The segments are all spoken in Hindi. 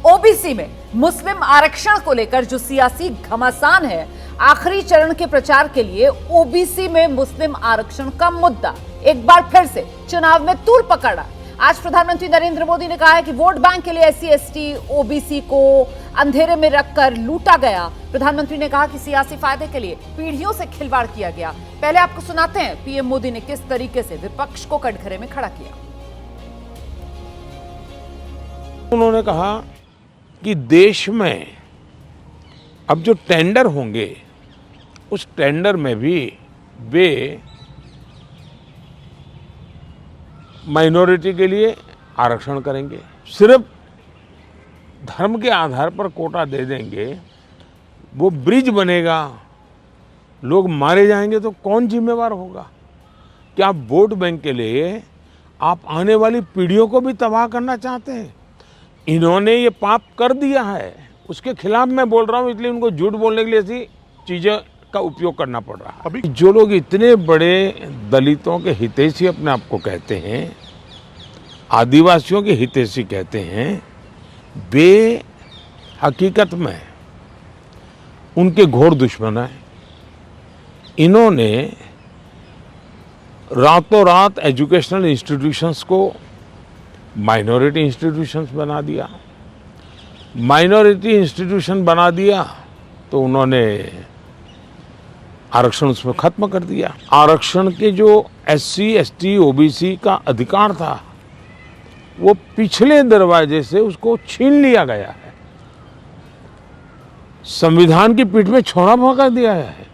ओबीसी में मुस्लिम आरक्षण को लेकर जो सियासी घमासान है, आखिरी चरण के प्रचार के लिए ओबीसी में मुस्लिम आरक्षण का मुद्दा एक बार फिर से चुनाव में तूल पकड़ा। आज प्रधानमंत्री नरेंद्र मोदी ने कहा है कि वोट बैंक के लिए एससी एसटी ओबीसी को अंधेरे में रखकर लूटा गया। प्रधानमंत्री ने कहा कि सियासी फायदे के लिए पीढ़ियों से खिलवाड़ किया गया। पहले आपको सुनाते हैं पीएम मोदी ने किस तरीके से विपक्ष को कटघरे में खड़ा किया। उन्होंने कहा कि देश में अब जो टेंडर होंगे उस टेंडर में भी वे माइनॉरिटी के लिए आरक्षण करेंगे। सिर्फ धर्म के आधार पर कोटा दे देंगे, वो ब्रिज बनेगा, लोग मारे जाएंगे तो कौन जिम्मेवार होगा? क्या वोट बैंक के लिए आप आने वाली पीढ़ियों को भी तबाह करना चाहते हैं? इन्होंने ये पाप कर दिया है, उसके खिलाफ मैं बोल रहा हूँ, इसलिए उनको झूठ बोलने के लिए ऐसी चीज़ें का उपयोग करना पड़ रहा है। अभी जो लोग इतने बड़े दलितों के हितैषी अपने आप को कहते हैं, आदिवासियों के हितैषी कहते हैं, वे हकीकत में उनके घोर दुश्मन हैं। इन्होंने रातों रात एजुकेशनल इंस्टीट्यूशंस को माइनॉरिटी इंस्टीट्यूशंस बना दिया। माइनॉरिटी इंस्टीट्यूशन बना दिया तो उन्होंने आरक्षण उसमें खत्म कर दिया। आरक्षण के जो एससी एसटी ओबीसी का अधिकार था वो पिछले दरवाजे से उसको छीन लिया गया है, संविधान की पीठ में छोड़ा भगा दिया है।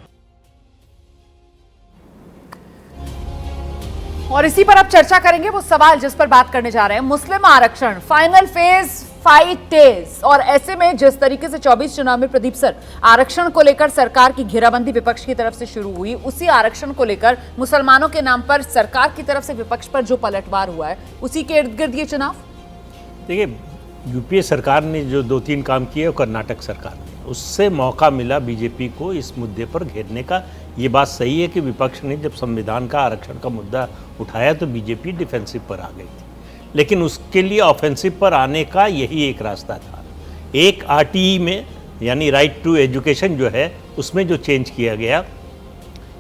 और इसी पर अब चर्चा करेंगे वो सवाल जिस पर बात करने जा रहे हैं, मुस्लिम आरक्षण फाइनल फेज फाइट डेज। और ऐसे में जिस तरीके से 24 चुनाव में प्रदीप सर आरक्षण को लेकर सरकार की घेराबंदी विपक्ष की तरफ से शुरू हुई, उसी आरक्षण को लेकर मुसलमानों के नाम पर सरकार की तरफ से विपक्ष पर जो पलटवार हुआ है, उसी के इर्द गिर्द ये चुनाव। देखिए, यूपीए सरकार ने जो 2-3 काम किए और कर्नाटक सरकार ने, उससे मौका मिला बीजेपी को इस मुद्दे पर घेरने का। ये बात सही है कि विपक्ष ने जब संविधान का आरक्षण का मुद्दा उठाया तो बीजेपी डिफेंसिव पर आ गई थी, लेकिन उसके लिए ऑफेंसिव पर आने का यही एक रास्ता था। एक आरटीई में यानी राइट टू एजुकेशन जो है उसमें जो चेंज किया गया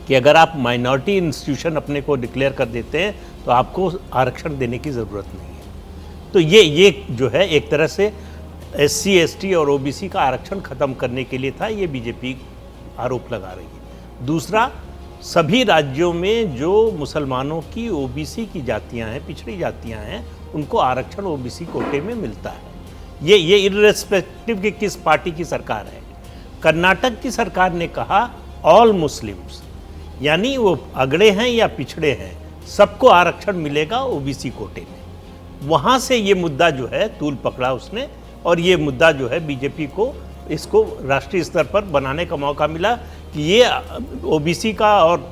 कि अगर आप माइनॉरिटी इंस्टीट्यूशन अपने को डिक्लेयर कर देते हैं तो आपको आरक्षण देने की ज़रूरत नहीं है। तो ये जो है एक तरह से एससी एसटी और ओबीसी का आरक्षण ख़त्म करने के लिए था। ये बीजेपी आरोप लगा रही है। दूसरा, सभी राज्यों में जो मुसलमानों की ओबीसी की जातियां हैं, पिछड़ी जातियां हैं, उनको आरक्षण ओबीसी कोटे में मिलता है। ये इर्रेस्पेक्टिव कि किस पार्टी की सरकार है। कर्नाटक की सरकार ने कहा ऑल मुस्लिम्स, यानी वो अगड़े हैं या पिछड़े हैं, सबको आरक्षण मिलेगा ओबीसी कोटे में। वहाँ से ये मुद्दा जो है तूल पकड़ा उसने, और ये मुद्दा जो है बीजेपी को इसको राष्ट्रीय स्तर पर बनाने का मौका मिला कि ये ओबीसी का और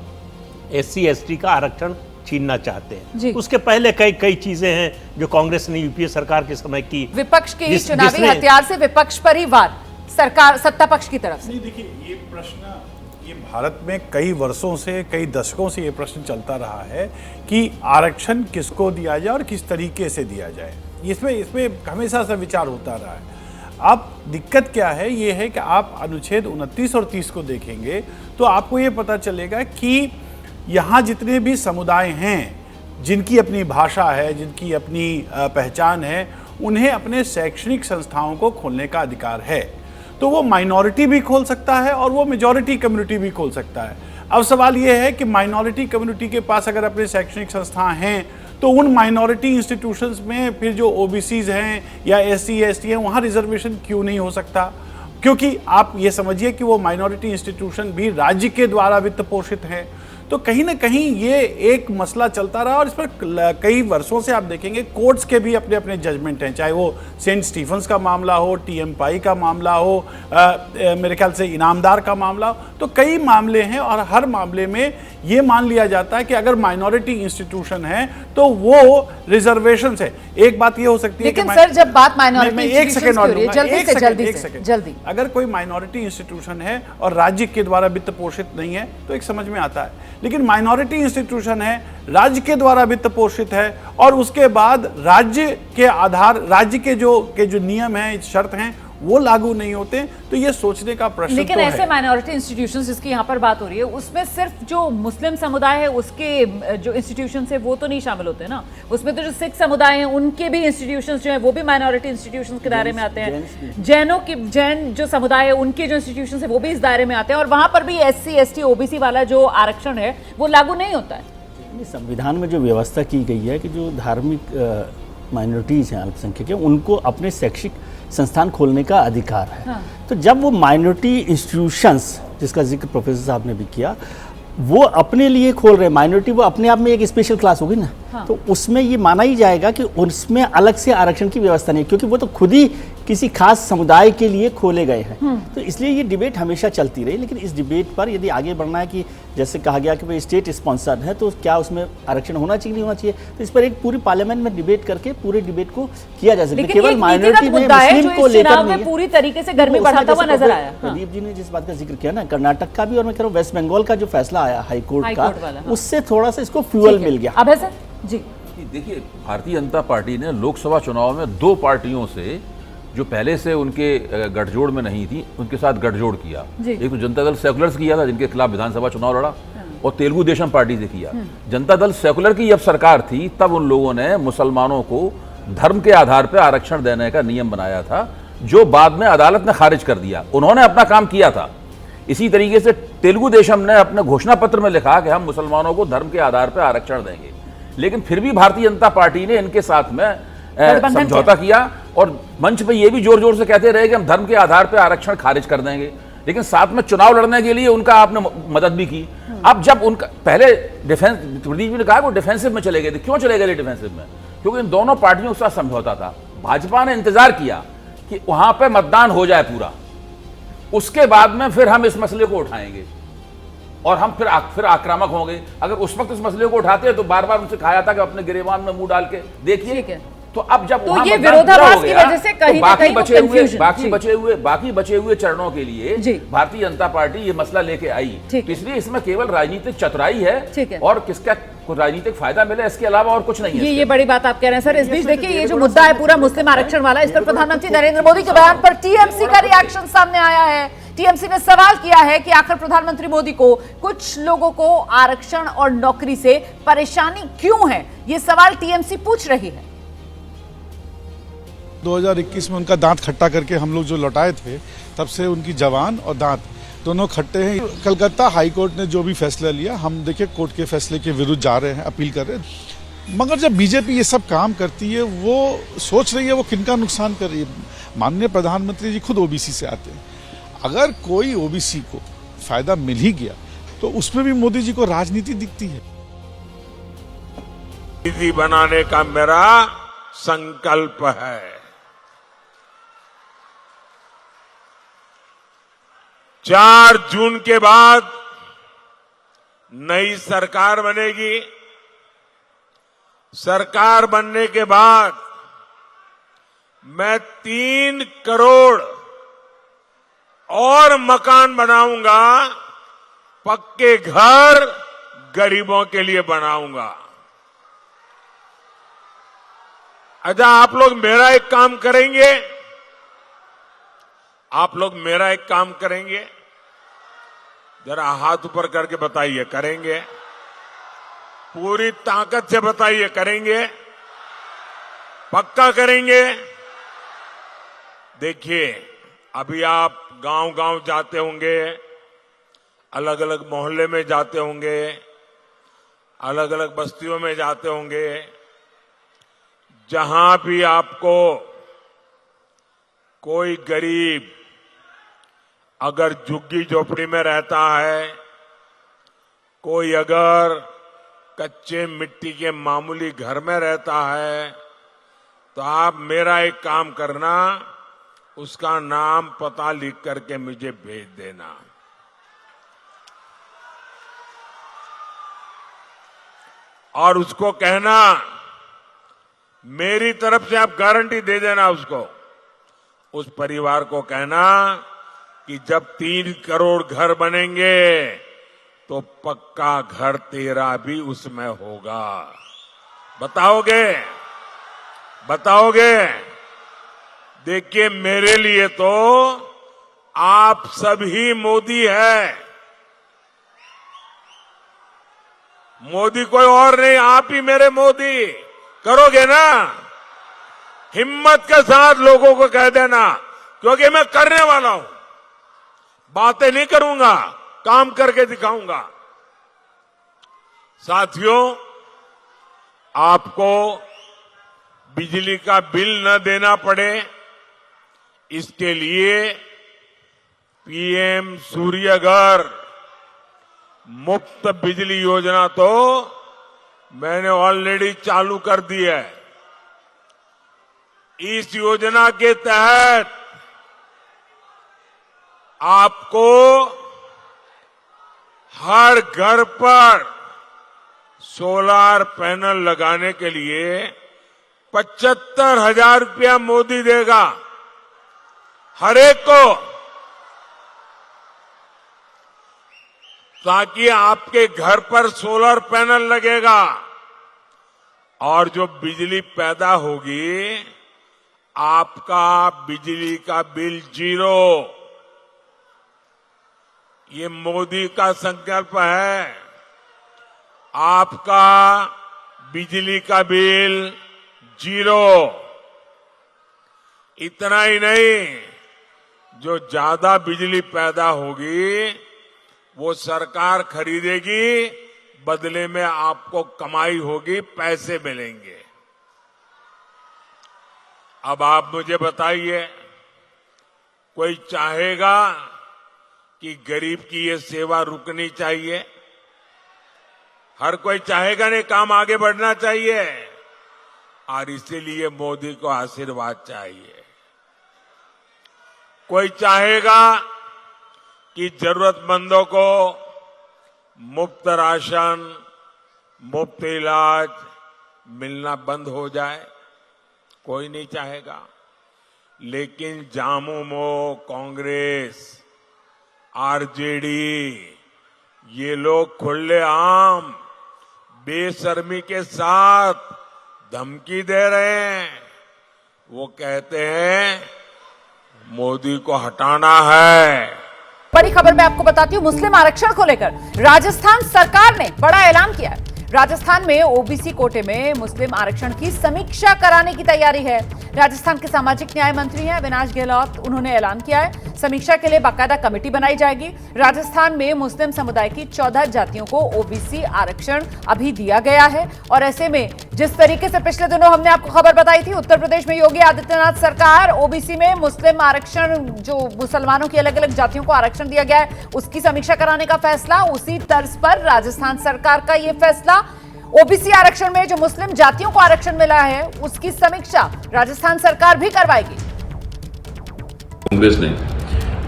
एससी एसटी का आरक्षण छीनना चाहते हैं। उसके पहले कई चीजें हैं जो कांग्रेस ने यूपीए सरकार के समय की। विपक्ष के चुनावी हथियार से विपक्ष पर ही वार, सरकार सत्ता पक्ष की तरफ से। देखिए, ये प्रश्न ये भारत में कई वर्षों से, कई दशकों से ये प्रश्न चलता रहा है कि आरक्षण किसको दिया जाए और किस तरीके से दिया जाए। इसमें हमेशा से विचार होता रहा है। अब दिक्कत क्या है, ये है कि आप अनुच्छेद 29 और 30 को देखेंगे तो आपको ये पता चलेगा कि यहाँ जितने भी समुदाय हैं, जिनकी अपनी भाषा है, जिनकी अपनी पहचान है, उन्हें अपने शैक्षणिक संस्थाओं को खोलने का अधिकार है। तो वो माइनॉरिटी भी खोल सकता है और वो मेजॉरिटी कम्युनिटी भी खोल सकता है। अब सवाल ये है कि माइनॉरिटी कम्युनिटी के पास अगर अपने शैक्षणिक संस्थान हैं तो उन माइनॉरिटी इंस्टीट्यूशंस में फिर जो ओबीसीज हैं या एससी एसटी हैं, वहाँ रिजर्वेशन क्यों नहीं हो सकता? क्योंकि आप ये समझिए कि वो माइनॉरिटी इंस्टीट्यूशन भी राज्य के द्वारा वित्त पोषित हैं। तो कहीं ना कहीं ये एक मसला चलता रहा और इस पर कई वर्षों से आप देखेंगे कोर्ट्स के भी अपने अपने जजमेंट हैं, चाहे वो सेंट स्टीफन्स का मामला हो, टीएम पाई का मामला हो, मेरे ख्याल से इनामदार का मामला हो। तो कई मामले हैं और हर मामले में ये मान लिया जाता है कि अगर माइनॉरिटी इंस्टीट्यूशन है तो वो रिजर्वेशन है। एक बात ये हो सकती है लेकिन सर जब बात माइनॉरिटी एक सेकंड और लूंगा, जल्दी अगर कोई माइनॉरिटी इंस्टीट्यूशन है और राज्य के द्वारा वित्त पोषित नहीं है तो एक समझ में आता है, लेकिन माइनॉरिटी इंस्टीट्यूशन है, राज्य के द्वारा वित्त पोषित है और उसके बाद राज्य के आधार, राज्य के जो नियम हैं, शर्त हैं, वो लागू नहीं होते, तो ये सोचने का प्रश्न लेकिन तो ऐसे है। माइनॉरिटी इंस्टीट्यूशंस जिसकी यहाँ पर बात हो रही है उसमें सिर्फ जो मुस्लिम समुदाय है उसके जो इंस्टीट्यूशंस है वो तो नहीं शामिल होते ना, उसमें तो जो सिख समुदाय हैं उनके भी इंस्टीट्यूशंस जो है वो भी माइनॉरिटी इंस्टीट्यूशंस के दायरे में आते हैं, जैन जो समुदाय है उनके जो इंस्टीट्यूशंस है वो भी इस दायरे में आते हैं और वहां पर भी SC ST OBC वाला जो आरक्षण है वो लागू नहीं होता है। संविधान में जो व्यवस्था की गई है कि जो धार्मिक माइनॉरिटीज़ हैं, अल्पसंख्यक हैं, उनको अपने शैक्षिक संस्थान खोलने का अधिकार है। हाँ। तो जब वो माइनॉरिटी इंस्टीट्यूशंस जिसका जिक्र प्रोफेसर साहब ने भी किया, वो अपने लिए खोल रहे हैं, माइनॉरिटी वो अपने आप में एक स्पेशल क्लास होगी ना। हाँ। तो उसमें ये माना ही जाएगा कि उसमें अलग से आरक्षण की व्यवस्था नहीं, क्योंकि वो तो खुद ही किसी खास समुदाय के लिए खोले गए हैं। तो इसलिए ये डिबेट हमेशा चलती रही, लेकिन इस डिबेट पर यदि आगे बढ़ना है कि जैसे कहा गया कि भाई स्टेट स्पॉन्सर्ड है तो क्या उसमें आरक्षण होना चाहिए नहीं होना चाहिए, तो इस पर एक पूरी पार्लियामेंट में डिबेट करके पूरे डिबेट को किया जा सकता है। केवल माइनॉरिटी में मुस्लिम को लेकर नहीं, पूरी तरीके से गर्मी बढ़ाता हुआ नजर आया। प्रदीप जी ने जिस बात का जिक्र किया ना, कर्नाटक का भी और मैं कह रहा हूँ वेस्ट बंगाल का जो फैसला आया हाईकोर्ट का, उससे थोड़ा सा इसको फ्यूअल मिल गया। अब है सर जी, देखिए भारतीय जनता पार्टी ने लोकसभा चुनाव में 2 पार्टियों से जो पहले से उनके गठजोड़ में नहीं थी उनके साथ गठजोड़ किया। एक तो जनता दल सेकुलर किया था जिनके खिलाफ विधानसभा चुनाव लड़ा, और तेलुगु देशम पार्टी से किया। जनता दल सेकुलर की जब सरकार थी तब उन लोगों ने मुसलमानों को धर्म के आधार पर आरक्षण देने का नियम बनाया था, जो बाद में अदालत ने खारिज कर दिया। उन्होंने अपना काम किया था। इसी तरीके से तेलुगु देशम ने अपने घोषणा पत्र में लिखा कि हम मुसलमानों को धर्म के आधार पर आरक्षण देंगे, लेकिन फिर भी भारतीय जनता पार्टी ने इनके साथ में समझौता किया और मंच पे ये भी जोर जोर से कहते रहे कि हम धर्म के आधार पर आरक्षण खारिज कर देंगे, लेकिन साथ में चुनाव लड़ने के लिए उनका आपने मदद भी की। अब जब उनका पहले डिफेंस, प्रदीप जी ने कहा वो डिफेंसिव में चले गए थे। क्यों चले गए डिफेंसिव में? क्योंकि इन दोनों पार्टियों के साथ समझौता था। भाजपा ने इंतजार किया कि वहां पे मतदान हो जाए पूरा, उसके बाद में फिर हम इस मसले को उठाएंगे और हम फिर आक्रामक होंगे। अगर उस वक्त इस मसले को उठाते तो बार बार उनसे कहा था कि अपने गिरेबान में मुंह डाल के देखिए। तो अब जब तो ये विरोधाभास की वजह से कहीं ना कहीं बाकी बचे हुए चरणों के लिए भारतीय जनता पार्टी ये मसला लेके आई। तो इसलिए इसमें केवल राजनीतिक चतुराई है और किसका राजनीतिक फायदा मिले, इसके अलावा और कुछ नहीं है। ये बड़ी बात आप कह रहे हैं सर। इस बीच देखिए ये जो मुद्दा है पूरा मुस्लिम आरक्षण वाला, इस पर प्रधानमंत्री नरेंद्र मोदी के बयान पर टीएमसी का रिएक्शन सामने आया है। टीएमसी ने सवाल किया है कि आखिर प्रधानमंत्री मोदी को कुछ लोगों को आरक्षण और नौकरी से परेशानी क्यों है, ये सवाल टीएमसी पूछ रही है। 2021 में उनका दांत खट्टा करके हम लोग जो लौटाए थे, तब से उनकी जबान और दांत दोनों खट्टे हैं। कलकत्ता हाई कोर्ट ने जो भी फैसला लिया, हम देखिए कोर्ट के फैसले के विरुद्ध जा रहे हैं, अपील कर रहे हैं। मगर जब बीजेपी ये सब काम करती है, वो सोच रही है वो किनका नुकसान कर रही है। माननीय प्रधानमंत्री जी खुद ओबीसी से आते हैं। अगर कोई ओबीसी को फायदा मिल ही गया तो उसमें भी मोदी जी को राजनीति दिखती है। नीति बनाने का मेरा संकल्प है। 4 जून के बाद नई सरकार बनेगी। सरकार बनने के बाद मैं 3 करोड़ और मकान बनाऊंगा, पक्के घर गरीबों के लिए बनाऊंगा। अच्छा, आप लोग मेरा एक काम करेंगे, आप लोग मेरा एक काम करेंगे, जरा हाथ ऊपर करके बताइए करेंगे, पूरी ताकत से बताइए करेंगे, पक्का करेंगे। देखिए अभी आप गांव-गांव जाते होंगे, अलग अलग मोहल्ले में जाते होंगे, अलग अलग बस्तियों में जाते होंगे, जहां भी आपको कोई गरीब अगर झुग्गी झोपड़ी में रहता है, कोई अगर कच्चे मिट्टी के मामूली घर में रहता है, तो आप मेरा एक काम करना, उसका नाम पता लिख करके मुझे भेज देना। और उसको कहना, मेरी तरफ से आप गारंटी दे देना उसको, उस परिवार को कहना कि जब 3 करोड़ घर बनेंगे तो पक्का घर तेरा भी उसमें होगा। बताओगे? बताओगे? देखिए, मेरे लिए तो आप सभी मोदी है। मोदी कोई और नहीं, आप ही मेरे मोदी। करोगे ना? हिम्मत के साथ लोगों को कह देना, क्योंकि मैं करने वाला हूं। बातें नहीं करूंगा, काम करके दिखाऊंगा। साथियों, आपको बिजली का बिल न देना पड़े, इसके लिए पीएम सूर्यघर मुफ्त बिजली योजना तो मैंने ऑलरेडी चालू कर दी है। इस योजना के तहत आपको हर घर पर सोलार पैनल लगाने के लिए 75,000 रुपया मोदी देगा हर एक को, ताकि आपके घर पर सोलर पैनल लगेगा और जो बिजली पैदा होगी, आपका बिजली का बिल 0। ये मोदी का संकल्प है। आपका बिजली का बिल 0। इतना ही नहीं, जो ज्यादा बिजली पैदा होगी वो सरकार खरीदेगी, बदले में आपको कमाई होगी, पैसे मिलेंगे। अब आप मुझे बताइए, कोई चाहेगा कि गरीब की ये सेवा रुकनी चाहिए? हर कोई चाहेगा नहीं, काम आगे बढ़ना चाहिए, और इसीलिए मोदी को आशीर्वाद चाहिए। कोई चाहेगा कि जरूरतमंदों को मुफ्त राशन, मुफ्त इलाज मिलना बंद हो जाए? कोई नहीं चाहेगा। लेकिन झामुमो, कांग्रेस, आरजेडी, ये लोग खुलेआम बेशर्मी के साथ धमकी दे रहे हैं। वो कहते हैं मोदी को हटाना है। बड़ी खबर मैं आपको बताती हूं, मुस्लिम आरक्षण को लेकर राजस्थान सरकार ने बड़ा ऐलान किया है। राजस्थान में ओबीसी कोटे में मुस्लिम आरक्षण की समीक्षा कराने की तैयारी है। राजस्थान के सामाजिक न्याय मंत्री हैं अविनाश गहलोत, उन्होंने ऐलान किया है समीक्षा के लिए बाकायदा कमेटी बनाई जाएगी। राजस्थान में मुस्लिम समुदाय की 14 जातियों को ओबीसी आरक्षण अभी दिया गया है, और ऐसे में जिस तरीके से पिछले दिनों हमने आपको खबर बताई थी, उत्तर प्रदेश में योगी आदित्यनाथ सरकार ओबीसी में मुस्लिम आरक्षण, जो मुसलमानों की अलग अलग जातियों को आरक्षण दिया गया है, उसकी समीक्षा कराने का फैसला, उसी तर्ज पर राजस्थान सरकार का यह फैसला, ओबीसी आरक्षण में जो मुस्लिम जातियों को आरक्षण मिला है उसकी समीक्षा राजस्थान सरकार भी करवाएगी। कांग्रेस ने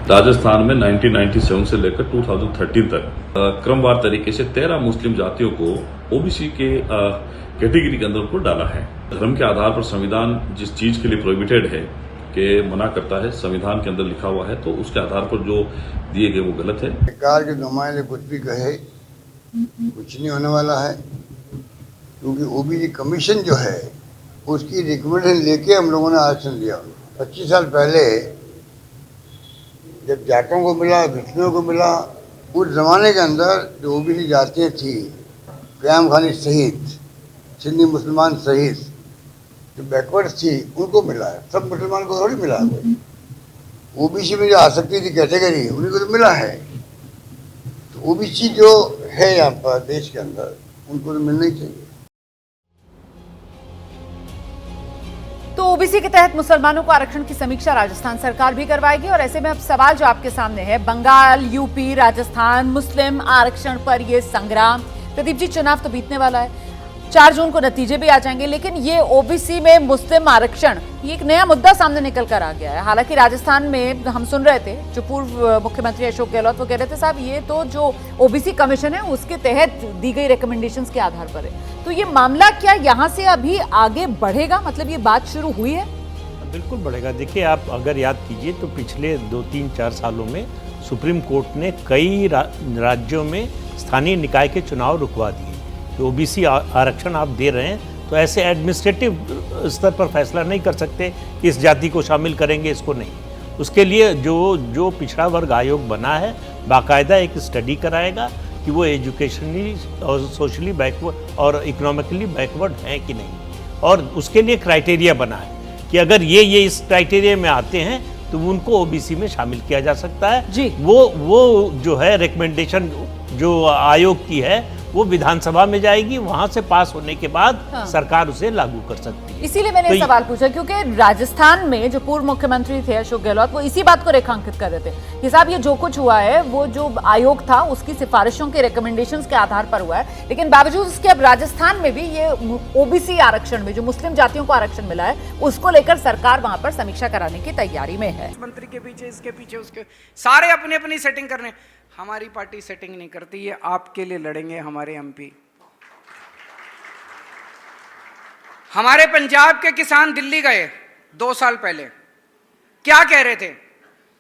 राजस्थान में 1997 से लेकर 2013 तक क्रमवार तरीके से 13 मुस्लिम जातियों को ओबीसी के कैटेगरी के अंदर को डाला है। धर्म के आधार पर संविधान जिस चीज के लिए प्रोहिबिटेड है, के मना करता है, संविधान के अंदर लिखा हुआ है, तो उसके आधार पर जो दिए गए वो गलत है। सरकार के नुमाइंदे कुछ भी कहे, कुछ नहीं होने वाला है, क्योंकि ओबीसी कमीशन जो है उसकी रिकमेंडेशन लेके हम लोगों ने आरक्षण दिया। 25 साल पहले जब जाटों को मिला, भिक्षुओं को मिला, उस जमाने के अंदर जो ओबीसी जातियाँ थी, क्याम खानी सहित, सिंधी मुसलमान सहित, जो बैकवर्ड थी, उनको मिला है। सब मुसलमान को थोड़ी मिला है। ओबीसी में जो आ सकती थी कैटेगरी, उन्हीं को तो मिला है। तो ओबीसी जो है यहाँ पर देश के अंदर, उनको तो मिलना ही चाहिए। तो ओबीसी के तहत मुसलमानों को आरक्षण की समीक्षा राजस्थान सरकार भी करवाएगी, और ऐसे में अब सवाल जो आपके सामने है, बंगाल, यूपी, राजस्थान, मुस्लिम आरक्षण पर यह संग्राम, प्रदीप जी, चुनाव तो बीतने वाला है, 4 जून को नतीजे भी आ जाएंगे, लेकिन ये ओबीसी में मुस्लिम आरक्षण ये एक नया मुद्दा सामने निकल कर आ गया है। हालांकि राजस्थान में हम सुन रहे थे, जो पूर्व मुख्यमंत्री अशोक गहलोत वो कह रहे थे साहब ये तो जो ओबीसी कमीशन है उसके तहत दी गई रिकमेंडेशंस के आधार पर है। तो ये मामला क्या यहाँ से अभी आगे बढ़ेगा, मतलब ये बात शुरू हुई है? बिल्कुल बढ़ेगा। देखिए, आप अगर याद कीजिए तो पिछले 2-3-4 सालों में सुप्रीम कोर्ट ने कई राज्यों में स्थानीय निकाय के चुनाव रुकवा दिए। तो ओबीसी आरक्षण आप दे रहे हैं तो ऐसे एडमिनिस्ट्रेटिव स्तर पर फैसला नहीं कर सकते कि इस जाति को शामिल करेंगे, इसको नहीं। उसके लिए जो पिछड़ा वर्ग आयोग बना है बाकायदा एक स्टडी कराएगा कि वो एजुकेशनली और सोशली बैकवर्ड और इकोनॉमिकली बैकवर्ड हैं कि नहीं, और उसके लिए क्राइटेरिया बना है कि अगर ये इस क्राइटेरिया में आते हैं तो उनको ओबीसी में शामिल किया जा सकता है जी। वो जो है रिकमेंडेशन जो आयोग की है वो विधानसभा में जाएगी, वहां से पास होने के बाद सरकार उसे लागू कर सकती है। इसीलिए मैंने सवाल पूछा, क्योंकि राजस्थान में जो पूर्व मुख्यमंत्री थे अशोक गहलोत, वो इसी बात को रेखांकित कर रहे थे कि साहब ये जो कुछ हुआ है वो जो आयोग था उसकी सिफारिशों के रिकमेंडेशंस के आधार पर हुआ है, लेकिन बावजूद इसके अब राजस्थान में भी ये ओबीसी आरक्षण में जो मुस्लिम जातियों को आरक्षण मिला है उसको लेकर सरकार वहां पर समीक्षा कराने की तैयारी में है। मंत्री के पीछे, इसके पीछे, उसके सारे अपनी अपनी सेटिंग करने। हमारी पार्टी सेटिंग नहीं करती, ये आपके लिए लड़ेंगे हमारे एमपी। हमारे पंजाब के किसान दिल्ली गए 2 साल पहले, क्या कह रहे थे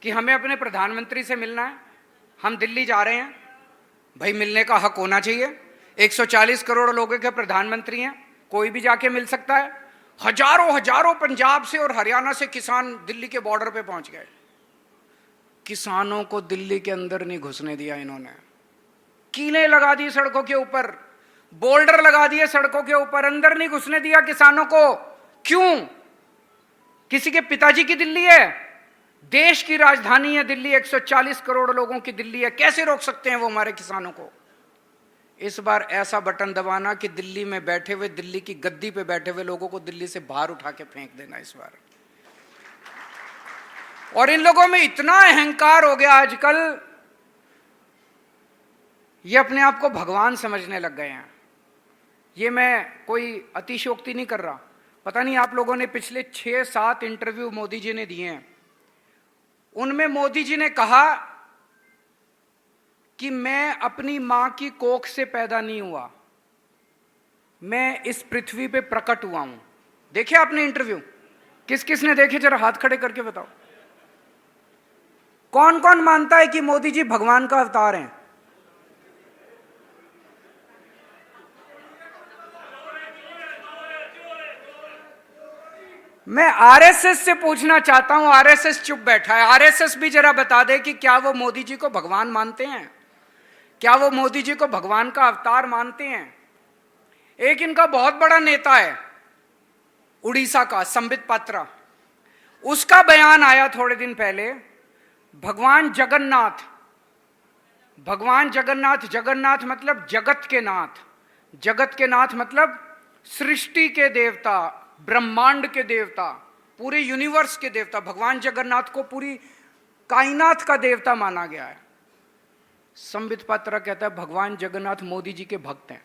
कि हमें अपने प्रधानमंत्री से मिलना है, हम दिल्ली जा रहे हैं। भाई मिलने का हक होना चाहिए, 140 करोड़ लोगों के प्रधानमंत्री हैं, कोई भी जाके मिल सकता है। हजारों पंजाब से और हरियाणा से किसान दिल्ली के बॉर्डर पे पहुंच गए। किसानों को दिल्ली के अंदर नहीं घुसने दिया इन्होंने, कीलें लगा दी सड़कों के ऊपर, बोल्डर लगा दिए सड़कों के ऊपर, अंदर नहीं घुसने दिया किसानों को। क्यों? किसी के पिताजी की दिल्ली है, देश की राजधानी है दिल्ली, 140 करोड़ लोगों की दिल्ली है, कैसे रोक सकते हैं वो हमारे किसानों को? इस बार ऐसा बटन दबाना कि दिल्ली में बैठे हुए, दिल्ली की गद्दी पे बैठे हुए लोगों को दिल्ली से बाहर उठा के फेंक देना इस बार। और इन लोगों में इतना अहंकार हो गया आजकल, ये अपने आप को भगवान समझने लग गए हैं। ये मैं कोई अतिशयोक्ति नहीं कर रहा। पता नहीं आप लोगों ने पिछले 6-7 इंटरव्यू मोदी जी ने दिए हैं, उनमें मोदी जी ने कहा कि मैं अपनी मां की कोख से पैदा नहीं हुआ, मैं इस पृथ्वी पे प्रकट हुआ हूं। देखे आपने इंटरव्यू? किस किस ने देखे? जरा हाथ खड़े करके बताओ। कौन कौन मानता है कि मोदी जी भगवान का अवतार हैं? मैं आरएसएस से पूछना चाहता हूं, आरएसएस चुप बैठा है, आरएसएस भी जरा बता दे कि क्या वो मोदी जी को भगवान मानते हैं? क्या वो मोदी जी को भगवान का अवतार मानते हैं? एक इनका बहुत बड़ा नेता है उड़ीसा का, संबित पात्रा, उसका बयान आया थोड़े दिन पहले, भगवान जगन्नाथ, जगन्नाथ मतलब जगत के नाथ, जगत के नाथ मतलब सृष्टि के देवता, ब्रह्मांड के देवता, पूरे यूनिवर्स के देवता। भगवान जगन्नाथ को पूरी कायनात का देवता माना गया है। संबित पात्रा कहता है भगवान जगन्नाथ मोदी जी के भक्त हैं।